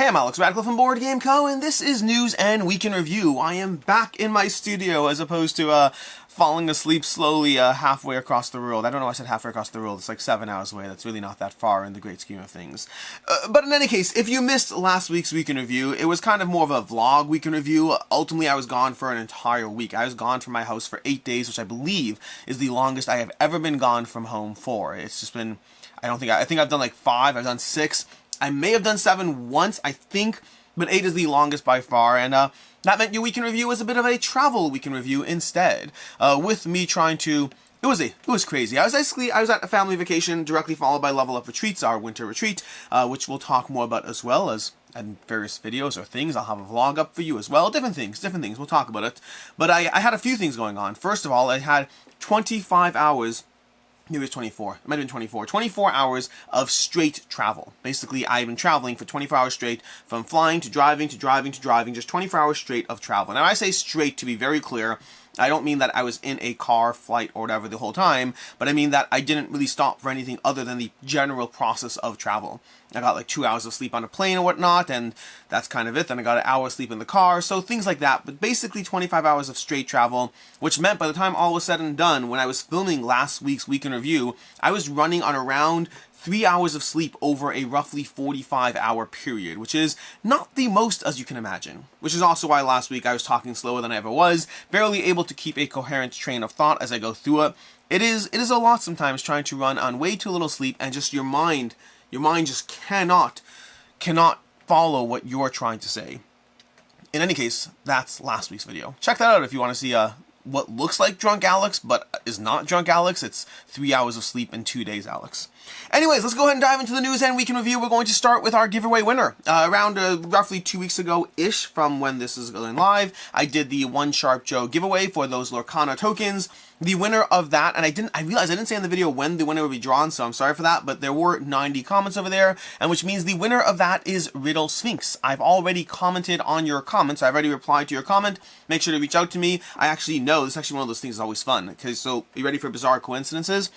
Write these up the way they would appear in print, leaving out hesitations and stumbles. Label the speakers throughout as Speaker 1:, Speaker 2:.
Speaker 1: Hey, I'm Alex Radcliffe from Board Game Co, and this is News and Week in Review. I am back in my studio as opposed to falling asleep slowly halfway across the world. I don't know why I said halfway across the world. It's like 7 hours away. That's really not that far in the great scheme of things. But in any case, if you missed last week's Week in Review, it was kind of more of a vlog Week in Review. Ultimately, I was gone for an entire week. I was gone from my house for 8 days, which I believe is the longest I have ever been gone from home for. It's just been, I think I've done like 5, I've done 6. I may have done 7 once, I think, but 8 is the longest by far, and that meant your Week in Review was a bit of a travel Week in Review instead, with me trying to, it was crazy. I was at a family vacation, directly followed by Level Up Retreats, our winter retreat, which we'll talk more about as well as in various videos or things. I'll have a vlog up for you as well, different things, we'll talk about it. But I had a few things going on. First of all, I had 25 hours, maybe it was 24. It might have been 24. 24 hours of straight travel. Basically, I've been traveling for 24 hours straight, from flying to driving to driving to driving, just 24 hours straight of travel. Now, I say straight to be very clear. I don't mean that I was in a car, flight, or whatever the whole time, but I mean that I didn't really stop for anything other than the general process of travel. I got like 2 hours of sleep on a plane and whatnot, and that's kind of it. Then I got an hour of sleep in the car, so things like that. But basically 25 hours of straight travel, which meant by the time all was said and done, when I was filming last week's Week in Review, I was running on around 3 hours of sleep over a roughly 45-hour period, which is not the most, as you can imagine. Which is also why last week I was talking slower than I ever was, barely able to keep a coherent train of thought as I go through it. It is a lot sometimes trying to run on way too little sleep, and just your mind just cannot follow what you're trying to say. In any case, that's last week's video. Check that out if you want to see what looks like Drunk Alex, but is not Drunk Alex. It's 3 hours of sleep in 2 days, Alex. Anyways, let's go ahead and dive into the news and Week in Review. We're going to start with our giveaway winner. Around roughly 2 weeks ago-ish from when this is going live, I did the One Sharp Joe giveaway for those Lorcana tokens. The winner of that, and I realized I didn't say in the video when the winner would be drawn, so I'm sorry for that, but there were 90 comments over there, and which means the winner of that is Riddle Sphinx. I've already commented on your comments. I've already replied to your comment. Make sure to reach out to me. I actually know, this is actually one of those things that's always fun. Okay, so are you ready for bizarre coincidences?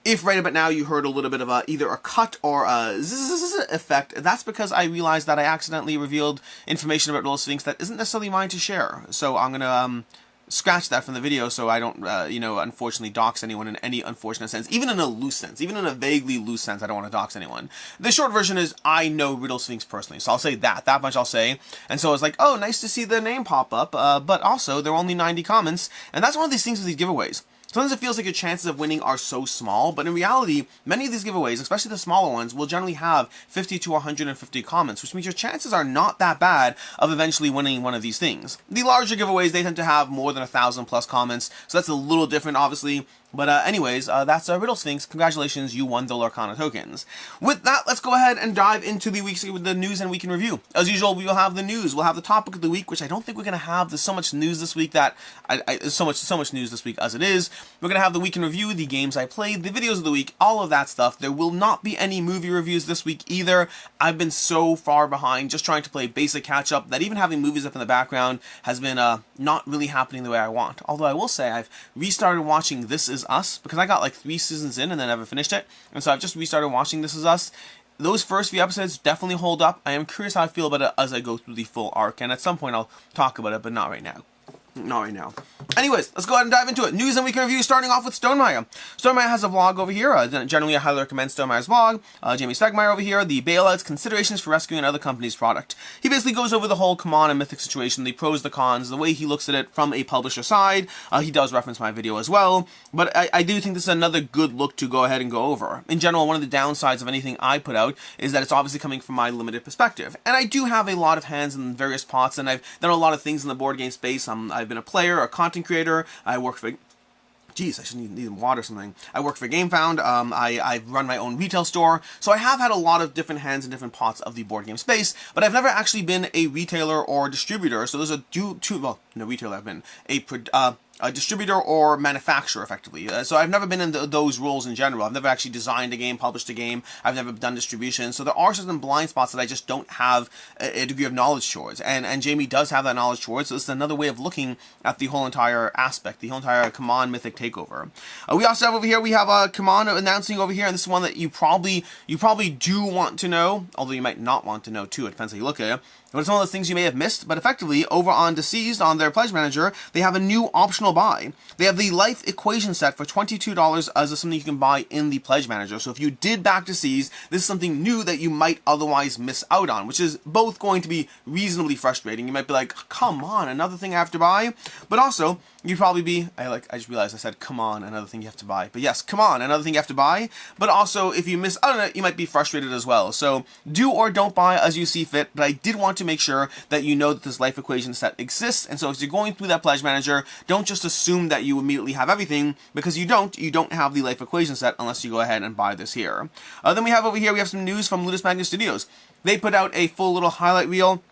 Speaker 1: If right about now you heard a little bit of either a cut or a zzz effect, that's because I realized that I accidentally revealed information about Riddle Sphinx that isn't necessarily mine to share. So I'm gonna scratch that from the video so I don't, unfortunately dox anyone in any unfortunate sense, even in a loose sense, even in a vaguely loose sense. I don't want to dox anyone. The short version is I know Riddle Sphinx personally, so I'll say that much I'll say. And so I was like, oh, nice to see the name pop up, but also there were only 90 comments, and that's one of these things with these giveaways. Sometimes it feels like your chances of winning are so small, but in reality, many of these giveaways, especially the smaller ones, will generally have 50 to 150 comments, which means your chances are not that bad of eventually winning one of these things. The larger giveaways, they tend to have more than 1,000 plus comments, so that's a little different, obviously. But anyways, that's Riddle Sphinx. Congratulations, you won the Lorcana tokens. With that, let's go ahead and dive into the news and Week in Review. As usual, we will have the news. We'll have the topic of the week, which I don't think we're going to have. There's so much news this week that there's so much news this week as it is. We're going to have the Week in Review, the games I played, the videos of the week, all of that stuff. There will not be any movie reviews this week either. I've been so far behind just trying to play basic catch-up that even having movies up in the background has been not really happening the way I want. Although I will say I've restarted watching This Is Us, because I got like 3 seasons in and then never finished it, and so I've just restarted watching This Is Us. Those first few episodes definitely hold up. I am curious how I feel about it as I go through the full arc, and at some point I'll talk about it, but not right now. Not right now. Anyways, let's go ahead and dive into it. News and Week in Review, starting off with Stonemaier. Stonemaier has a vlog over here. Generally, I highly recommend Stonemeier's vlog. Jamie Stegmaier over here, the bailouts, considerations for rescuing another company's product. He basically goes over the whole CMON and Mythic situation, the pros, the cons, the way he looks at it from a publisher side. He does reference my video as well, but I do think this is another good look to go ahead and go over. In general, one of the downsides of anything I put out is that it's obviously coming from my limited perspective. And I do have a lot of hands in various pots, and I've done a lot of things in the board game space. I've been a player, a content creator. I work for, geez, I should need water or something. I work for Gamefound. I run my own retail store. So I have had a lot of different hands in different pots of the board game space, but I've never actually been a retailer or distributor. So there's no retailer. I've been a distributor or manufacturer, effectively. So I've never been in those roles in general. I've never actually designed a game, published a game. I've never done distribution. So there are certain blind spots that I just don't have a degree of knowledge towards. And Jamie does have that knowledge towards. So this is another way of looking at the whole entire aspect, the whole entire CMON Mythic takeover. We also have over here, we have CMON announcing over here, and this is one that you probably do want to know, although you might not want to know too. It depends how you look at it. But it's one of those things you may have missed. But effectively, over on DCeased, on their pledge manager, they have a new optional buy. They have the life equation set for $22 as something you can buy in the pledge manager. So if you did back DCeased, this is something new that you might otherwise miss out on, which is both going to be reasonably frustrating. You might be like, come on, another thing I have to buy. But also, you'd probably be, I just realized I said, come on, another thing you have to buy. But yes, come on, another thing you have to buy. But also, if you miss out on it, you might be frustrated as well. So do or don't buy as you see fit. But I did want to make sure that you know that this life equation set exists. And so if you're going through that pledge manager, don't just assume that you immediately have everything, because you don't have the life equation set unless you go ahead and buy this here. Then we have over here, we have some news from Ludus Magnus Studios. They put out a full little highlight reel.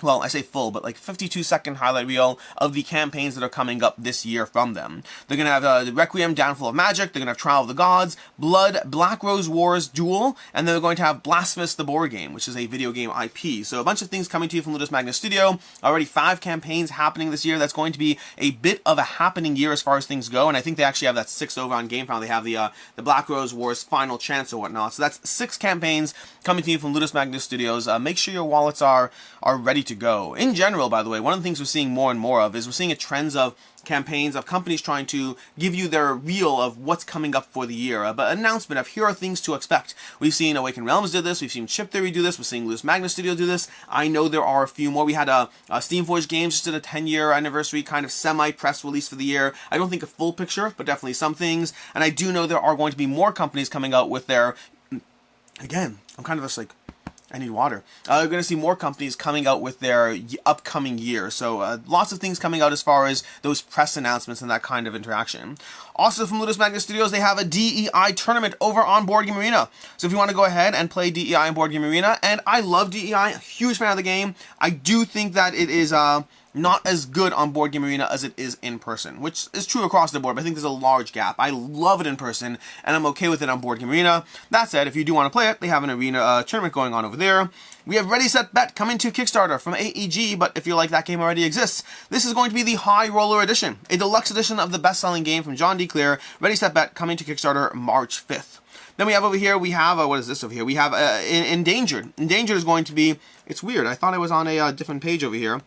Speaker 1: Well, I say full, but like 52-second highlight reel of the campaigns that are coming up this year from them. They're going to have the Requiem, Downfall of Magic, they're going to have Trial of the Gods, Blood, Black Rose Wars, Duel, and then they're going to have Blasphemous the board game, which is a video game IP. So a bunch of things coming to you from Ludus Magnus Studio. Already 5 campaigns happening this year. That's going to be a bit of a happening year as far as things go, and I think they actually have that 6 over on Gamefound. They have the Black Rose Wars Final Chance or whatnot. So that's 6 campaigns coming to you from Ludus Magnus Studios. Make sure your wallets are ready to go. In general, by the way, one of the things we're seeing more and more of is we're seeing a trends of campaigns of companies trying to give you their reel of what's coming up for the year, but an announcement of here are things to expect. We've seen Awakened Realms do this, we've seen Chip Theory do this, we're seeing Ludus Magnus Studio do this. I know there are a few more. We had a Steamforged Games just did a 10-year anniversary kind of semi-press release for the year. I don't think a full picture, but definitely some things. And I do know there are going to be more companies coming out with their, again, I'm kind of just like, I need water. We're going to see more companies coming out with their upcoming year. So lots of things coming out as far as those press announcements and that kind of interaction. Also from Ludus Magnus Studios, they have a DEI tournament over on Board Game Arena. So if you want to go ahead and play DEI on Board Game Arena, and I love DEI, a huge fan of the game, I do think that it is not as good on Board Game Arena as it is in person, which is true across the board, but I think there's a large gap. I love it in person, and I'm okay with it on Board Game Arena. That said, if you do want to play it, they have an arena tournament going on over there. We have Ready, Set, Bet coming to Kickstarter from AEG, but if you like that game already exists, this is going to be the High Roller Edition, a deluxe edition of the best-selling game from John D. Clear, Ready, Set, Bet, coming to Kickstarter March 5th. Then we have over here, we have, what is this over here? We have Endangered. Endangered is going to be, it's weird, I thought I was on a different page over here.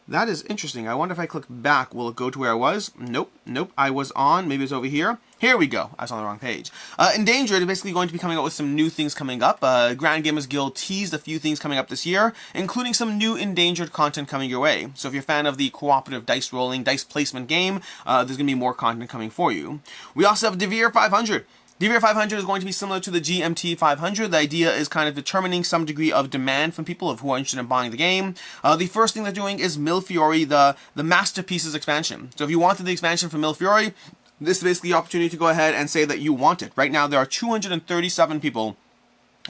Speaker 1: That is interesting. I wonder if I click back, will it go to where I was? Nope, nope. I was on, maybe it's over here. Here we go. I was on the wrong page. Endangered is basically going to be coming out with some new things coming up. Grand Gamers Guild teased a few things coming up this year, including some new Endangered content coming your way. So if you're a fan of the cooperative dice rolling, dice placement game, there's going to be more content coming for you. We also have Devir 500. Devir 500 is going to be similar to the GMT 500. The idea is kind of determining some degree of demand from people who are interested in buying the game. The first thing they're doing is Milfiori, the Masterpieces expansion. So if you wanted the expansion for Milfiori, this is basically the opportunity to go ahead and say that you want it. Right now, there are 237 people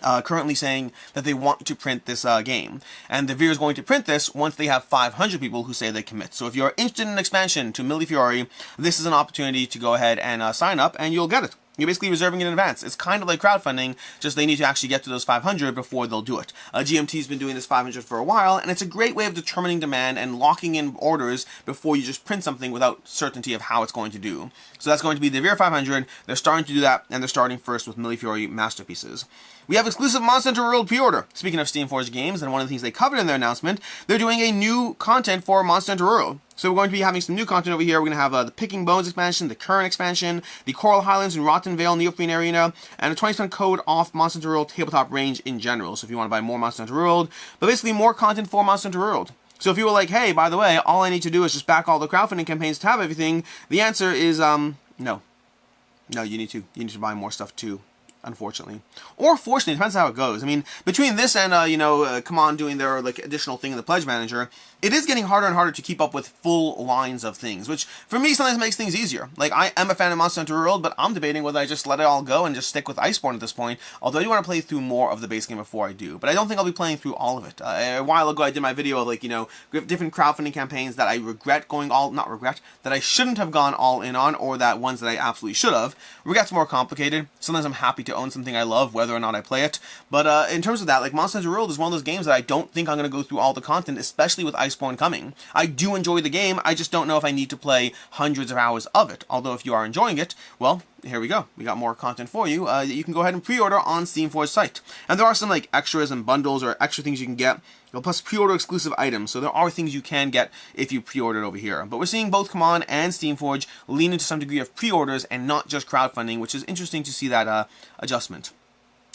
Speaker 1: currently saying that they want to print this game. And Devir is going to print this once they have 500 people who say they commit. So if you're interested in an expansion to Milfiori, this is an opportunity to go ahead and sign up, and you'll get it. You're basically reserving it in advance. It's kind of like crowdfunding, just they need to actually get to those 500 before they'll do it. GMT's been doing this 500 for a while, and it's a great way of determining demand and locking in orders before you just print something without certainty of how it's going to do. So that's going to be the Devir 500. They're starting to do that, and they're starting first with Milfiori Masterpieces. We have exclusive Monster Hunter World pre-order. Speaking of Steamforged games, and one of the things they covered in their announcement, they're doing a new content for Monster Hunter World. So we're going to be having some new content over here. We're going to have the Picking Bones expansion, the Current expansion, the Coral Highlands and Rotten Vale Neoprene Arena, and a 20% code off Monster Hunter World tabletop range in general. So if you want to buy more Monster Hunter World, but basically more content for Monster Hunter World. So if you were like, hey, by the way, all I need to do is just back all the crowdfunding campaigns to have everything, the answer is no. No, you need to buy more stuff too. Unfortunately, or fortunately, it depends on how it goes. I mean, between this and CMON doing their like additional thing in the pledge manager, it is getting harder and harder to keep up with full lines of things, which for me sometimes makes things easier. Like, I am a fan of Monster Hunter World, but I'm debating whether I just let it all go and just stick with Iceborne at this point, although I do want to play through more of the base game before I do. But I don't think I'll be playing through all of it. A while ago I did my video of, like, you know, different crowdfunding campaigns that I regret going that I shouldn't have gone all in on, or that ones that I absolutely should have. Regret's more complicated. Sometimes I'm happy to own something I love, whether or not I play it. But in terms of that, like, Monster Hunter World is one of those games that I don't think I'm going to go through all the content, especially with Iceborne coming. I do enjoy the game, I just don't know if I need to play hundreds of hours of it. Although if you are enjoying it, well, here we go. We got more content for you. You can go ahead and pre-order on Steamforged site. And there are some, like, extras and bundles or extra things you can get, plus pre-order exclusive items. So there are things you can get if you pre-order it over here. But we're seeing both CMON and Steamforged lean into some degree of pre-orders and not just crowdfunding, which is interesting to see that adjustment.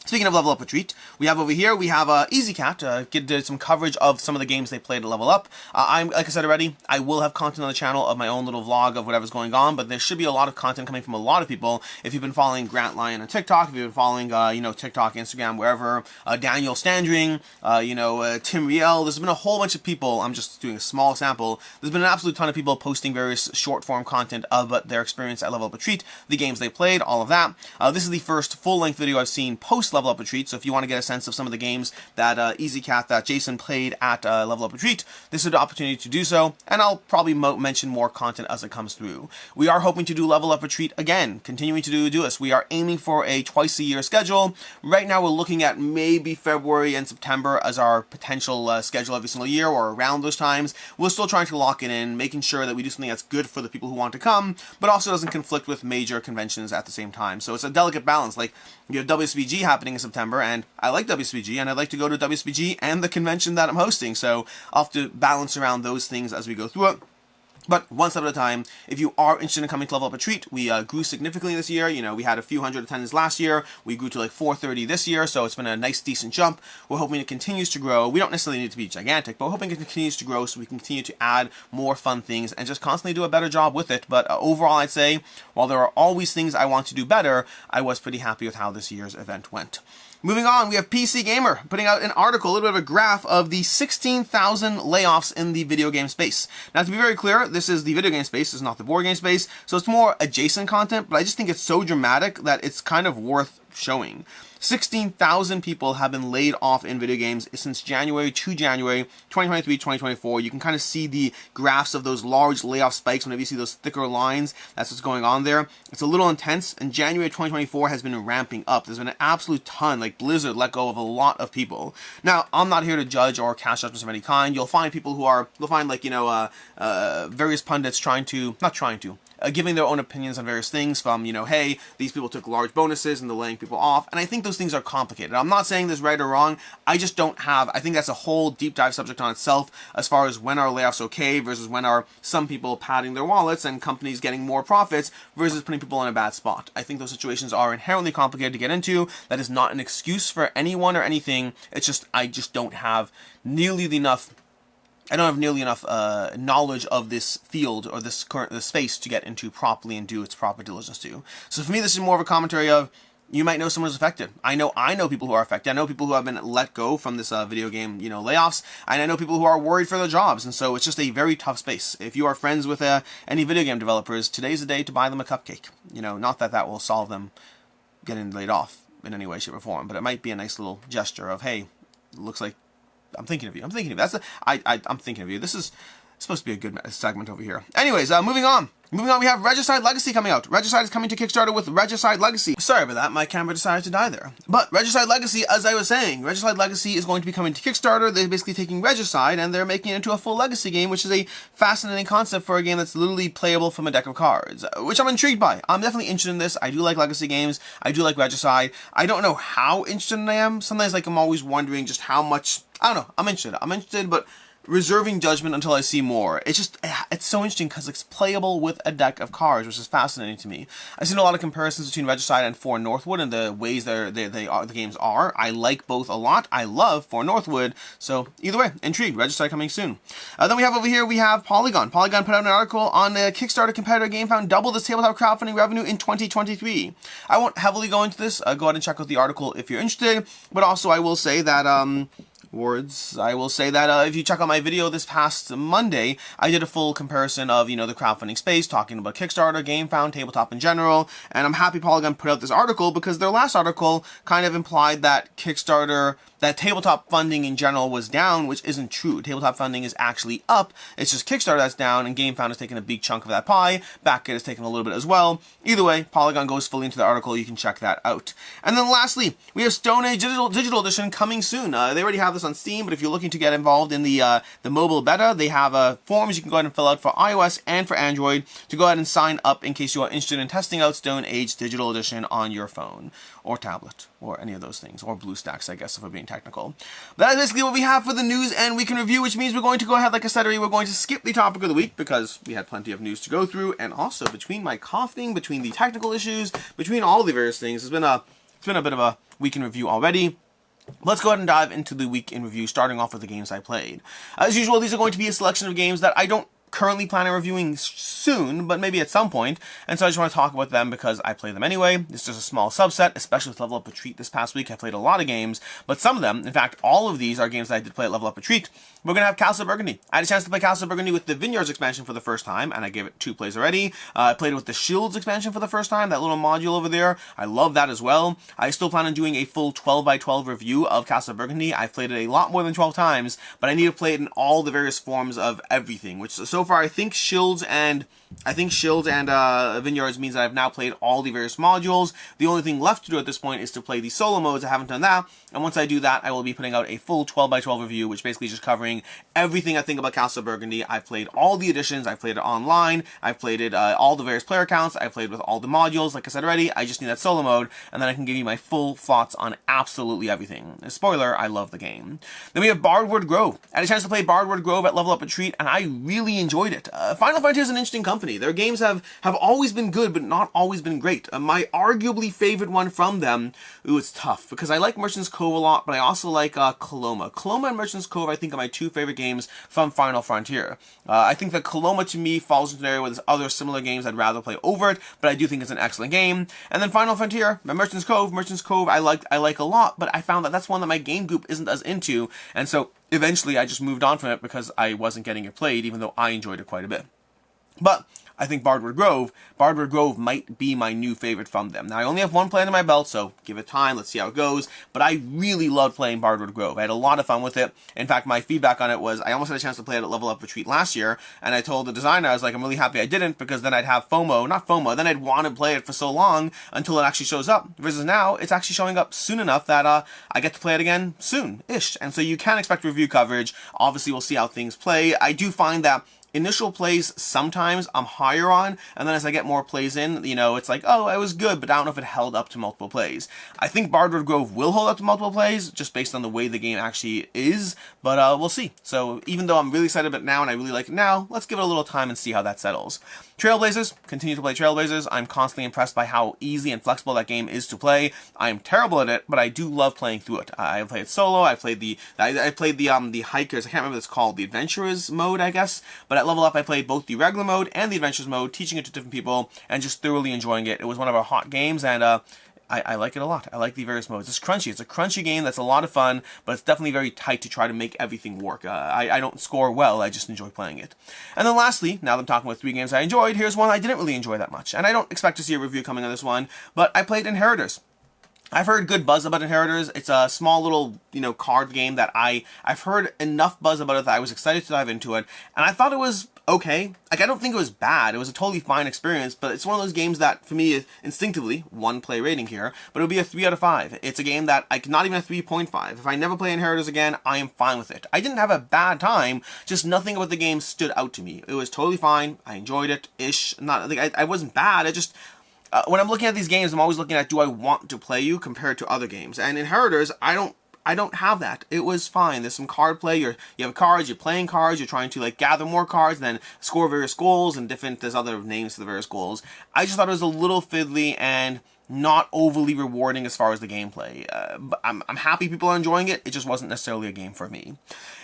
Speaker 1: Speaking of Level Up Retreat, we have over here, we have Ezeekat, did some coverage of some of the games they played at Level Up. Like I said already, I will have content on the channel of my own little vlog of whatever's going on, but there should be a lot of content coming from a lot of people. If you've been following Grant Lyon on TikTok, if you've been following, you know, TikTok, Instagram, wherever, Daniel Standring, you know, Tim Riel, there's been a whole bunch of people. I'm just doing a small sample. There's been an absolute ton of people posting various short-form content about their experience at Level Up Retreat, the games they played, all of that. This is the first full-length video I've seen post Level Up Retreat, so if you want to get a sense of some of the games that Ezeekat, that Jason played at Level Up Retreat, this is the opportunity to do so, and I'll probably mention more content as it comes through. We are hoping to do Level Up Retreat again, continuing to do this. We are aiming for a twice-a-year schedule. Right now we're looking at maybe February and September as our potential schedule every single year, or around those times. We're still trying to lock it in, making sure that we do something that's good for the people who want to come, but also doesn't conflict with major conventions at the same time. So it's a delicate balance. Like, you have WSBG happening in September, and I like WSBG, and I'd like to go to WSBG and the convention that I'm hosting, so I'll have to balance around those things as we go through it. But one step at a time. If you are interested in coming to Level Up Retreat, we grew significantly this year. You know, we had a few hundred attendants last year. We grew to like 430 this year, so it's been a nice, decent jump. We're hoping it continues to grow. We don't necessarily need it to be gigantic, but we're hoping it continues to grow so we can continue to add more fun things and just constantly do a better job with it. But overall, I'd say, while there are always things I want to do better, I was pretty happy with how this year's event went. Moving on, we have PC Gamer putting out an article, a little bit of a graph of the 16,000 layoffs in the video game space. Now, to be very clear, this is the video game space, this is not the board game space, so it's more adjacent content, but I just think it's so dramatic that it's kind of worth showing. 16,000 people have been laid off in video games since January to January 2023, 2024. You can kind of see the graphs of those large layoff spikes whenever you see those thicker lines. That's what's going on there. It's a little intense, and January 2024 has been ramping up. There's been an absolute ton, like Blizzard let go of a lot of people. Now, I'm not here to judge or cast judgments of any kind. You'll find people who are, you'll find, like, you know, various pundits giving their own opinions on various things, from, you know, hey, these people took large bonuses and they're laying people off, and I think those things are complicated. I'm not saying this right or wrong, I just don't have, I think that's a whole deep dive subject on itself, as far as when are layoffs okay versus when are some people padding their wallets and companies getting more profits versus putting people in a bad spot. I think those situations are inherently complicated to get into. That is not an excuse for anyone or anything, it's just, I just don't have nearly enough knowledge of this field or this space to get into properly and do its proper diligence to. So for me, this is more of a commentary of, you might know someone who's affected. I know people who are affected. I know people who have been let go from this video game, you know, layoffs, and I know people who are worried for their jobs, and so it's just a very tough space. If you are friends with any video game developers, today's the day to buy them a cupcake. You know, not that that will solve them getting laid off in any way, shape, or form, but it might be a nice little gesture of, hey, it looks like I'm thinking of you. I'm thinking of you. I'm thinking of you. This is supposed to be a good segment over here. Anyways, moving on. Moving on, we have Regicide Legacy coming out. Regicide is coming to Kickstarter with Regicide Legacy. Sorry about that, my camera decided to die there. But Regicide Legacy, as I was saying, Regicide Legacy is going to be coming to Kickstarter. They're basically taking Regicide and they're making it into a full Legacy game, which is a fascinating concept for a game that's literally playable from a deck of cards, which I'm intrigued by. I'm definitely interested in this. I do like Legacy games. I do like Regicide. I don't know how interested I am. Sometimes, like, I'm always wondering just how much, I don't know, I'm interested, but reserving judgment until I see more. It's so interesting because it's playable with a deck of cards, which is fascinating to me. I've seen a lot of comparisons between Regicide and For Northwood and the ways the games are. I like both a lot. I love For Northwood, so either way, intrigued. Regicide coming soon. Then we have over here, we have Polygon. Polygon put out an article on the Kickstarter competitor Gamefound doubled its tabletop crowdfunding revenue in 2023. I won't heavily go into this. Go ahead and check out the article if you're interested, but also I will say that, words, I will say that if you check out my video this past Monday, I did a full comparison of, the crowdfunding space, talking about Kickstarter, Gamefound, tabletop in general, and I'm happy Polygon put out this article because their last article kind of implied that that tabletop funding in general was down, which isn't true. Tabletop funding is actually up. It's just Kickstarter that's down, and Gamefound has taken a big chunk of that pie. Backgate has taken a little bit as well. Either way, Polygon goes fully into the article. You can check that out. And then lastly, we have Stonemaier Digital Edition coming soon. They already have this on Steam, but if you're looking to get involved in the mobile beta, they have forms you can go ahead and fill out for iOS and for Android to go ahead and sign up in case you are interested in testing out Stonemaier Digital Edition on your phone or tablet or any of those things, or BlueStacks, I guess, if we're being technical. That is basically what we have for the news and week in review, which means we're going to go ahead, like I said already, we're going to skip the topic of the week because we had plenty of news to go through, and also between my coughing, between the technical issues, between all the various things, it's been a bit of a week in review already. Let's go ahead and dive into the week in review, starting off with the games I played. As usual, these are going to be a selection of games that I don't currently plan on reviewing soon, but maybe at some point, and so I just want to talk about them because I play them anyway. It's just a small subset, especially with Level Up Retreat this past week. I played a lot of games, but some of them, in fact, all of these are games that I did play at Level Up Retreat. We're going to have Castle Burgundy. I had a chance to play Castle Burgundy with the Vineyards expansion for the first time, and I gave it 2 plays already. I played it with the Shields expansion for the first time, that little module over there. I love that as well. I still plan on doing a full 12x12 review of Castle Burgundy. I've played it a lot more than 12 times, but I need to play it in all the various forms of everything, which so far I think Shields and Vineyards means that I've now played all the various modules. The only thing left to do at this point is to play the solo modes. I haven't done that, and once I do that, I will be putting out a full 12x12 review, which basically is just covering everything I think about Castle Burgundy. I've played all the editions, I've played it online, I've played it all the various player accounts, I've played with all the modules, like I said already. I just need that solo mode, and then I can give you my full thoughts on absolutely everything. Spoiler, I love the game. Then we have Bardwood Grove. I had a chance to play Bardwood Grove at Level Up Retreat, and I really enjoyed it. Final Frontier is an interesting company. Their games have always been good, but not always been great. My arguably favorite one from them, it's tough, because I like Merchant's Cove a lot, but I also like Coloma. Coloma and Merchant's Cove, I think, are my 2 favorite games from Final Frontier. I think that Coloma, to me, falls into an area where there's other similar games I'd rather play over it, but I do think it's an excellent game. And then Final Frontier, Merchant's Cove I like a lot, but I found that that's one that my game group isn't as into, and so eventually I just moved on from it because I wasn't getting it played, even though I enjoyed it quite a bit. But I think Bardwood Grove might be my new favorite from them. Now, I only have 1 play under my belt, so give it time, let's see how it goes, but I really loved playing Bardwood Grove. I had a lot of fun with it. In fact, my feedback on it was, I almost had a chance to play it at Level Up Retreat last year, and I told the designer, I was like, I'm really happy I didn't, because then I'd have then I'd want to play it for so long until it actually shows up, versus now, it's actually showing up soon enough that I get to play it again soon-ish, and so you can expect review coverage. Obviously, we'll see how things play. I do find that initial plays sometimes I'm higher on, and then as I get more plays in, it's like, oh, it was good, but I don't know if it held up to multiple plays. I think Bardwood Grove will hold up to multiple plays, just based on the way the game actually is, but we'll see. So even though I'm really excited about it now, and I really like it now, let's give it a little time and see how that settles. Trailblazers, continue to play Trailblazers. I'm constantly impressed by how easy and flexible that game is to play. I am terrible at it, but I do love playing through it. I played it solo. I played the hikers. I can't remember what it's called, the adventurers mode, I guess. But at Level Up, I played both the regular mode and the adventurers mode, teaching it to different people and just thoroughly enjoying it. It was one of our hot games, and I like it a lot. I like the various modes. It's crunchy. It's a crunchy game that's a lot of fun, but it's definitely very tight to try to make everything work. I don't score well. I just enjoy playing it. And then lastly, now that I'm talking about 3 games I enjoyed, here's one I didn't really enjoy that much. And I don't expect to see a review coming on this one, but I played Inheritors. I've heard good buzz about Inheritors. It's a small little, card game that I've heard enough buzz about it that I was excited to dive into it, and I thought it was okay. Like, I don't think it was bad. It was a totally fine experience, but it's one of those games that, for me, instinctively, 1 play rating here, but it would be a 3 out of 5. It's a game that not even a 3.5. If I never play Inheritors again, I am fine with it. I didn't have a bad time, just nothing about the game stood out to me. It was totally fine. I enjoyed it-ish. I wasn't bad. When I'm looking at these games, I'm always looking at, do I want to play you compared to other games? And Inheritors, I don't have that. It was fine. There's some card play. You have cards, you're playing cards, you're trying to gather more cards, and then score various goals, and there's other names to the various goals. I just thought it was a little fiddly, and not overly rewarding as far as the gameplay. But I'm happy people are enjoying it. It just wasn't necessarily a game for me.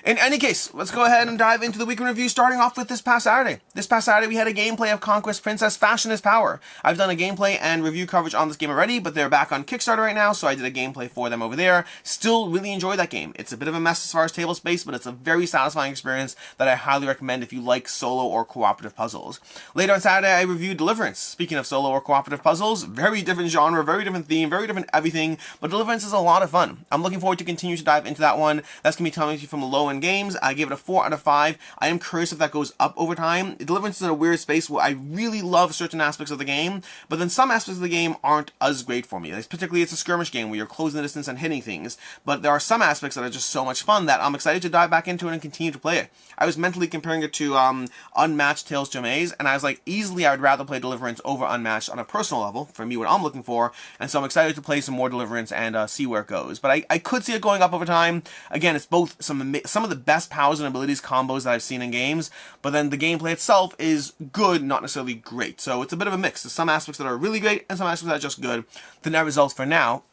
Speaker 1: In any case, let's go ahead and dive into the weekend review, starting off with this past Saturday. This past Saturday, we had a gameplay of Conquest Princess Fashion is Power. I've done a gameplay and review coverage on this game already, but they're back on Kickstarter right now, so I did a gameplay for them over there. Still really enjoy that game. It's a bit of a mess as far as table space, but it's a very satisfying experience that I highly recommend if you like solo or cooperative puzzles. Later on Saturday, I reviewed Deliverance. Speaking of solo or cooperative puzzles, very different genre, very different theme, very different everything, but Deliverance is a lot of fun. I'm looking forward to continue to dive into that one. That's going to be coming to you from Low End Games. I gave it a 4 out of 5. I am curious if that goes up over time. Deliverance is in a weird space where I really love certain aspects of the game, but then some aspects of the game aren't as great for me. Particularly, it's a skirmish game where you're closing the distance and hitting things, but there are some aspects that are just so much fun that I'm excited to dive back into it and continue to play it. I was mentally comparing it to Unmatched Tales to Amaze, and I was like, easily I would rather play Deliverance over Unmatched on a personal level, for me, what I'm looking for, and so I'm excited to play some more Deliverance and see where it goes. But I could see it going up over time. Again, it's both some of the best powers and abilities combos that I've seen in games, but then the gameplay itself is good, not necessarily great. So it's a bit of a mix. There's some aspects that are really great and some aspects that are just good. The net result for now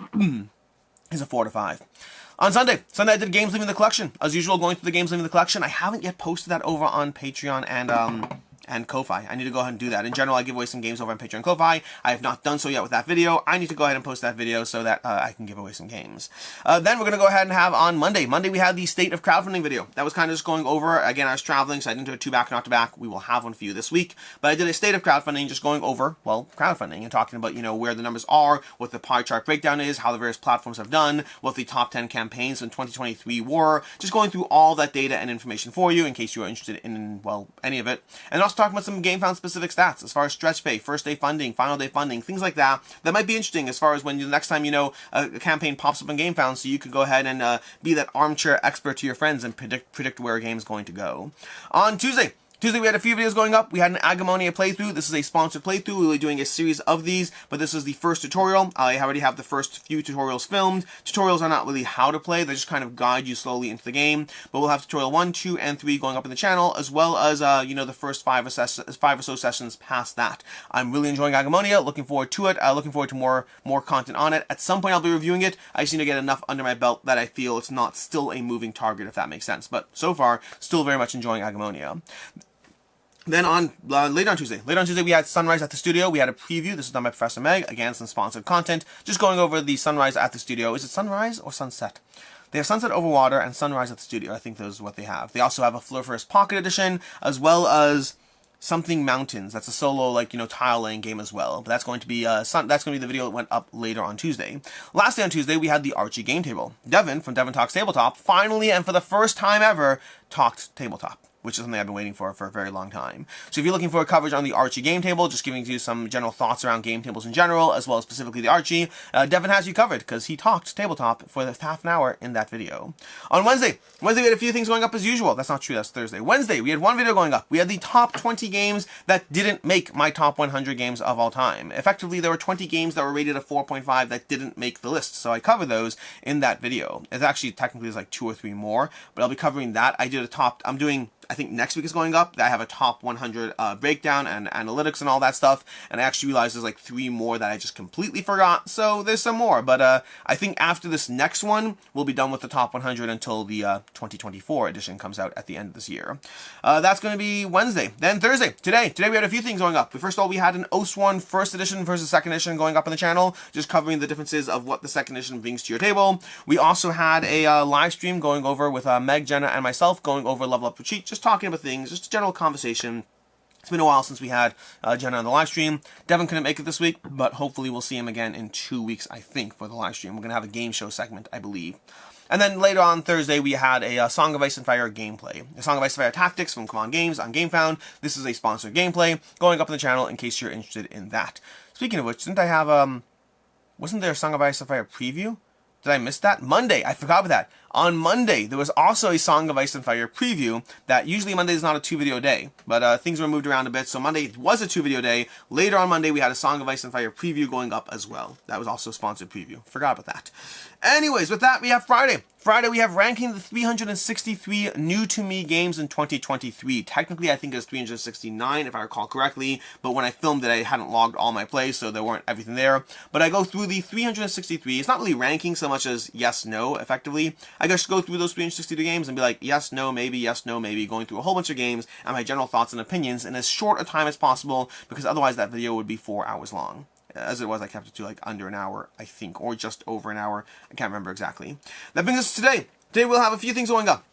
Speaker 1: is a 4 to 5. On Sunday I did Games Leaving the Collection. As usual, going through the Games Leaving the Collection. I haven't yet posted that over on Patreon and Ko-Fi. I need to go ahead and do that. In general, I give away some games over on Patreon and Ko-Fi. I have not done so yet with that video. I need to go ahead and post that video so that I can give away some games. Then we're going to go ahead and have on Monday. Monday we had the State of Crowdfunding video. That was kind of just going over, again, I was traveling, so I didn't do it two back, not to back. We will have one for you this week. But I did a State of Crowdfunding, just going over, well, crowdfunding and talking about, where the numbers are, what the pie chart breakdown is, how the various platforms have done, what the top 10 campaigns in 2023 were, just going through all that data and information for you in case you are interested in, well, any of it. And also talking about some Gamefound specific stats as far as stretch pay, first day funding, final day funding, things like that. That might be interesting as far as when the next time a campaign pops up in Gamefound, so you could go ahead and be that armchair expert to your friends and predict where a game is going to go. On Tuesday, we had a few videos going up. We had an Agemonia playthrough. This is a sponsored playthrough. We'll be doing a series of these, but this is the first tutorial. I already have the first few tutorials filmed. Tutorials are not really how to play. They just kind of guide you slowly into the game, but we'll have tutorial 1, 2, and 3 going up in the channel, as well as, the first 5 or so sessions past that. I'm really enjoying Agemonia. Looking forward to it. Looking forward to more content on it. At some point, I'll be reviewing it. I just need to get enough under my belt that I feel it's not still a moving target, if that makes sense. But so far, still very much enjoying Agemonia. Then later on Tuesday, we had Sunrise at the Studio. We had a preview. This is done by Professor Meg. Again, some sponsored content. Just going over the Sunrise at the Studio. Is it Sunrise or Sunset? They have Sunset Over Water and Sunrise at the Studio. I think those are what they have. They also have a Flurfur's Pocket Edition, as well as Something Mountains. That's a solo, tile laying game as well. But that's going to be the video that went up later on Tuesday. Lastly on Tuesday, we had the Archie game table. Devin from Devin Talks Tabletop finally and for the first time ever talked tabletop, which is something I've been waiting for a very long time. So if you're looking for a coverage on the Archie game table, just giving you some general thoughts around game tables in general, as well as specifically the Archie, Devin has you covered, because he talked tabletop for the half an hour in that video. On Wednesday we had a few things going up as usual. That's not true, that's Thursday. Wednesday, we had one video going up. We had the top 20 games that didn't make my top 100 games of all time. Effectively, there were 20 games that were rated a 4.5 that didn't make the list, so I covered those in that video. It's actually, technically, there's like 2 or 3 more, but I'll be covering that. I think next week is going up. I have a top 100 breakdown and analytics and all that stuff. And I actually realized there's like 3 more that I just completely forgot. So there's some more. But I think after this next one, we'll be done with the top 100 until the 2024 edition comes out at the end of this year. That's going to be Wednesday. Then Thursday. Today we had a few things going up. First of all, we had an Oathsworn first edition versus second edition going up on the channel, just covering the differences of what the second edition brings to your table. We also had a live stream going over with Meg, Jenna, and myself going over Level Up Retreat, just talking about things, just a general conversation. It's been a while since we had Jenna on the live stream. Devin couldn't make it this week, but hopefully we'll see him again in 2 weeks, I think, for the live stream. We're going to have a game show segment, I believe. And then later on Thursday, we had a Song of Ice and Fire gameplay. A Song of Ice and Fire Tactics from CMON Games on Gamefound. This is a sponsored gameplay going up on the channel in case you're interested in that. Speaking of which, didn't I have, wasn't there a Song of Ice and Fire preview? Did I miss that? Monday, I forgot about that. On Monday, there was also a Song of Ice and Fire preview that usually Monday is not a 2-video day, but things were moved around a bit, so Monday was a 2-video day. Later on Monday, we had a Song of Ice and Fire preview going up as well. That was also a sponsored preview. Forgot about that. Anyways, with that, we have Friday. Friday, we have ranking the 363 new-to-me games in 2023. Technically, I think it was 369, if I recall correctly, but when I filmed it, I hadn't logged all my plays, so there weren't everything there. But I go through the 363. It's not really ranking so much as yes, no, effectively. I just go through those 362 games and be like, yes, no, maybe, going through a whole bunch of games and my general thoughts and opinions in as short a time as possible, because otherwise that video would be 4 hours long. As it was, I kept it to like under an hour, I think, or just over an hour. I can't remember exactly. That brings us to today. Today we'll have a few things going up.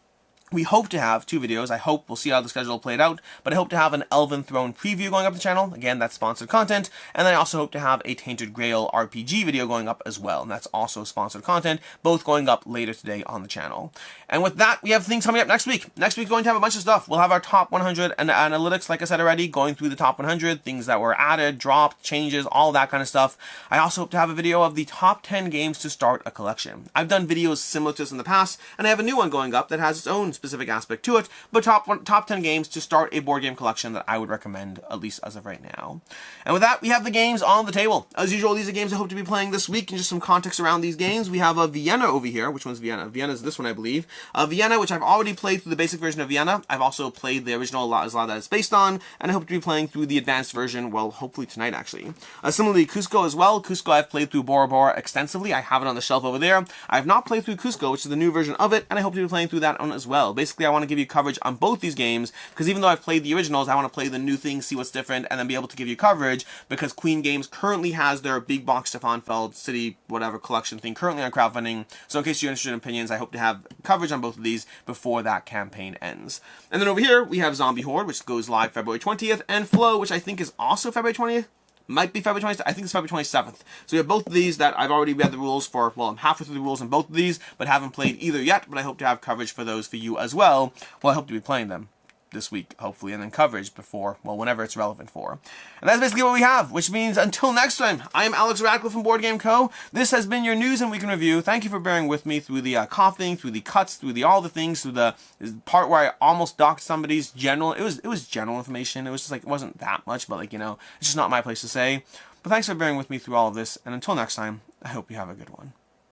Speaker 1: We hope to have 2 videos. I hope. We'll see how the schedule played out. But I hope to have an Elven Throne preview going up the channel. Again, that's sponsored content. And then I also hope to have a Tainted Grail RPG video going up as well. And that's also sponsored content, both going up later today on the channel. And with that, we have things coming up next week. Next week's going to have a bunch of stuff. We'll have our top 100 and analytics, like I said already, going through the top 100, things that were added, dropped, changes, all that kind of stuff. I also hope to have a video of the top 10 games to start a collection. I've done videos similar to this in the past, and I have a new one going up that has its own specific aspect to it, but top 10 games to start a board game collection that I would recommend, at least as of right now. And with that, we have the games on the table. As usual, these are games I hope to be playing this week, and just some context around these games. We have a Vienna over here. Which one's Vienna? Vienna is this one, I believe. Vienna, which I've already played through the basic version of Vienna. I've also played the original a lot that it's based on, and I hope to be playing through the advanced version, well, hopefully tonight, actually. Similarly, Cusco as well. Cusco I've played through Bora Bora extensively. I have it on the shelf over there. I have not played through Cusco, which is the new version of it, and I hope to be playing through that one as well. Basically, I want to give you coverage on both these games, because even though I've played the originals, I want to play the new things, see what's different, and then be able to give you coverage, because Queen Games currently has their big box Stefan Feld City whatever collection thing currently on crowdfunding, so in case you're interested in opinions, I hope to have coverage on both of these before that campaign ends. And then over here, we have Zombie Horde, which goes live February 20th, and Flow, which I think is also February 20th. Might be February 27th. I think it's February 27th. So we have both of these that I've already read the rules for. Well, I'm halfway through the rules in both of these, but haven't played either yet. But I hope to have coverage for those for you as well. Well, I hope to be playing them this week, hopefully, and then coverage before, well, whenever it's relevant for. And that's basically what we have, which means until next time, I am Alex Radcliffe from Board Game Co. This has been your News and Week in Review. Thank you for bearing with me through the coughing, through the cuts, through all the things, through the part where I almost docked somebody's general. It was general information. It was just like, it wasn't that much, but like, you know, it's just not my place to say. But thanks for bearing with me through all of this, and until next time, I hope you have a good one.